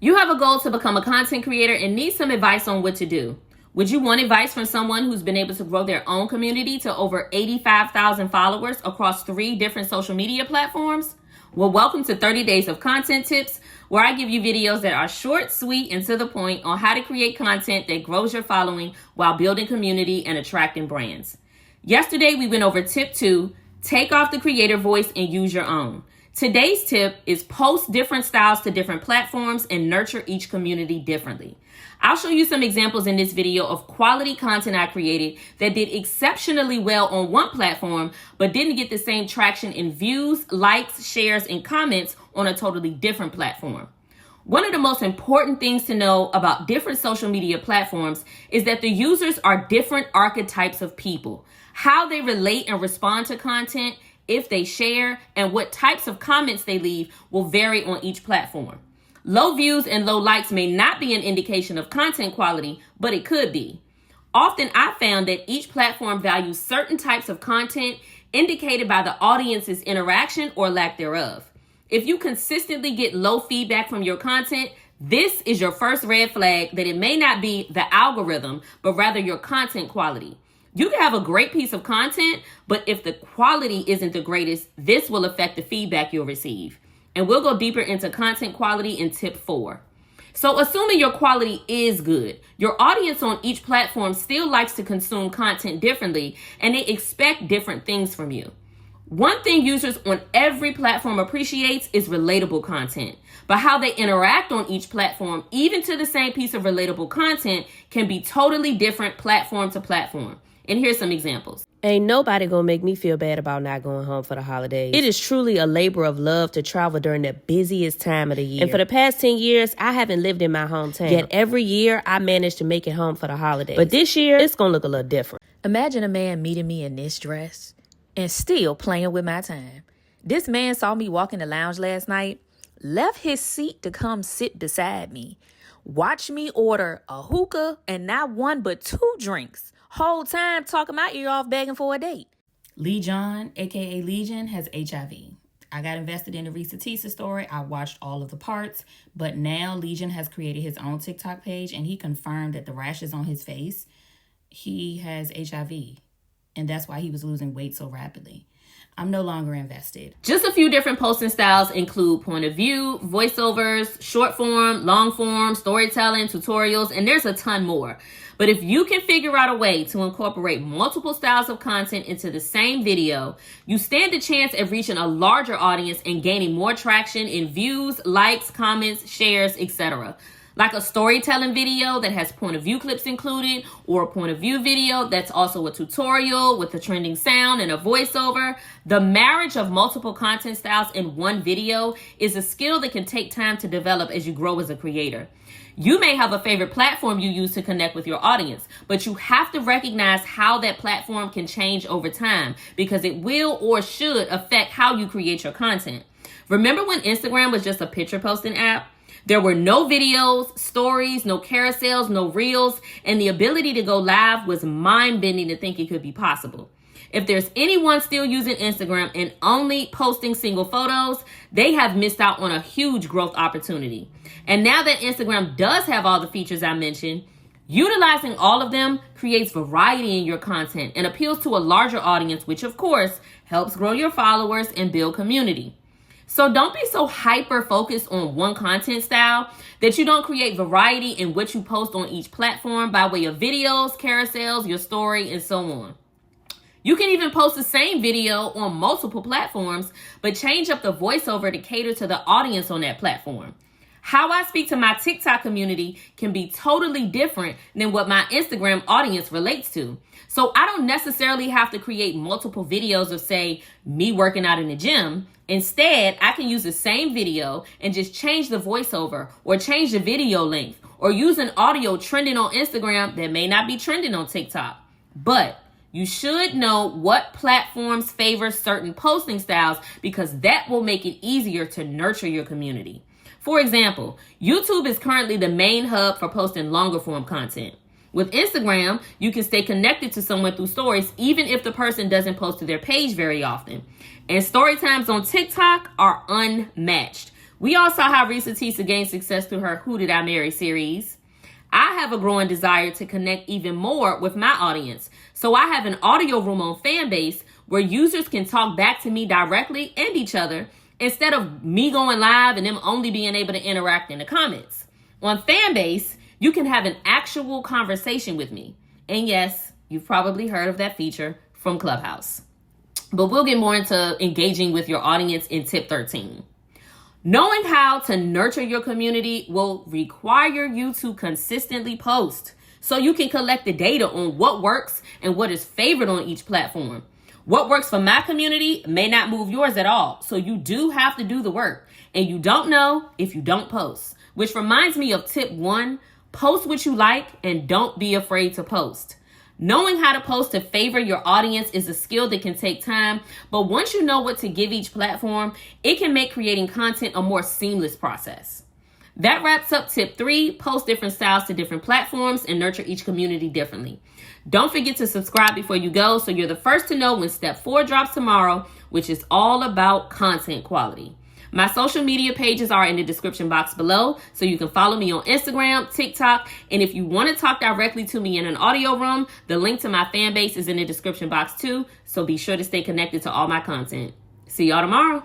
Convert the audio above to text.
You have a goal to become a content creator and need some advice on what to do. Would you want advice from someone who's been able to grow their own community to over 85,000 followers across 3 different social media platforms? Well, welcome to 30 Days of Content Tips, where I give you videos that are short, sweet, and to the point on how to create content that grows your following while building community and attracting brands. Yesterday, we went over tip 2, take off the creator voice and use your own. Today's tip is post different styles to different platforms and nurture each community differently. I'll show you some examples in this video of quality content I created that did exceptionally well on one platform, but didn't get the same traction in views, likes, shares, and comments on a totally different platform. One of the most important things to know about different social media platforms is that the users are different archetypes of people. How they relate and respond to content, if they share, and what types of comments they leave will vary on each platform. Low views and low likes may not be an indication of content quality, but it could be. Often I found that each platform values certain types of content indicated by the audience's interaction or lack thereof. If you consistently get low feedback from your content, this is your first red flag that it may not be the algorithm, but rather your content quality. You can have a great piece of content, but if the quality isn't the greatest, this will affect the feedback you'll receive. And we'll go deeper into content quality in tip 4. So assuming your quality is good, your audience on each platform still likes to consume content differently, and they expect different things from you. One thing users on every platform appreciates is relatable content, but how they interact on each platform, even to the same piece of relatable content, can be totally different platform to platform. And here's some examples. Ain't nobody gonna make me feel bad about not going home for the holidays. It is truly a labor of love to travel during the busiest time of the year. And for the past 10 years, I haven't lived in my hometown. Yet every year, I managed to make it home for the holidays. But this year, it's gonna look a little different. Imagine a man meeting me in this dress and still playing with my time. This man saw me walk in the lounge last night, left his seat to come sit beside me, watched me order a hookah and not 1 but 2 drinks. Whole time talking my ear off begging for a date. Lee John, aka Legion, has HIV. I got invested in the Risa Tisa story. I watched all of the parts, but now Legion has created his own TikTok page and he confirmed that the rashes on his face, he has HIV. And that's why he was losing weight so rapidly. I'm no longer invested. Just a few different posting styles include point of view, voiceovers, short form, long form, storytelling, tutorials, and there's a ton more. But if you can figure out a way to incorporate multiple styles of content into the same video, you stand a chance at reaching a larger audience and gaining more traction in views, likes, comments, shares, etc. Like a storytelling video that has point of view clips included, or a point of view video that's also a tutorial with a trending sound and a voiceover. The marriage of multiple content styles in one video is a skill that can take time to develop as you grow as a creator. You may have a favorite platform you use to connect with your audience, but you have to recognize how that platform can change over time because it will or should affect how you create your content. Remember when Instagram was just a picture posting app? There were no videos, stories, no carousels, no reels, and the ability to go live was mind-bending to think it could be possible. If there's anyone still using Instagram and only posting single photos, they have missed out on a huge growth opportunity. And now that Instagram does have all the features I mentioned, utilizing all of them creates variety in your content and appeals to a larger audience, which of course helps grow your followers and build community. So don't be so hyper-focused on one content style that you don't create variety in what you post on each platform by way of videos, carousels, your story, and so on. You can even post the same video on multiple platforms, but change up the voiceover to cater to the audience on that platform. How I speak to my TikTok community can be totally different than what my Instagram audience relates to. So I don't necessarily have to create multiple videos of, say, me working out in the gym. Instead, I can use the same video and just change the voiceover or change the video length or use an audio trending on Instagram that may not be trending on TikTok. But you should know what platforms favor certain posting styles because that will make it easier to nurture your community. For example, YouTube is currently the main hub for posting longer form content. With Instagram, you can stay connected to someone through stories even if the person doesn't post to their page very often. And story times on TikTok are unmatched. We all saw how Risa Tisa gained success through her Who Did I Marry series. I have a growing desire to connect even more with my audience. So I have an audio room on Fanbase where users can talk back to me directly and each other instead of me going live and them only being able to interact in the comments. On Fanbase, you can have an actual conversation with me. And yes, you've probably heard of that feature from Clubhouse. But we'll get more into engaging with your audience in tip 13. Knowing how to nurture your community will require you to consistently post so you can collect the data on what works and what is favored on each platform. What works for my community may not move yours at all, so you do have to do the work. And you don't know if you don't post, which reminds me of tip 1, post what you like and don't be afraid to post. Knowing how to post to favor your audience is a skill that can take time, but once you know what to give each platform, it can make creating content a more seamless process. That wraps up tip 3, post different styles to different platforms and nurture each community differently. Don't forget to subscribe before you go so you're the first to know when step 4 drops tomorrow, which is all about content quality. My social media pages are in the description box below, so you can follow me on Instagram, TikTok, and if you want to talk directly to me in an audio room, the link to my fan base is in the description box too, so be sure to stay connected to all my content. See y'all tomorrow.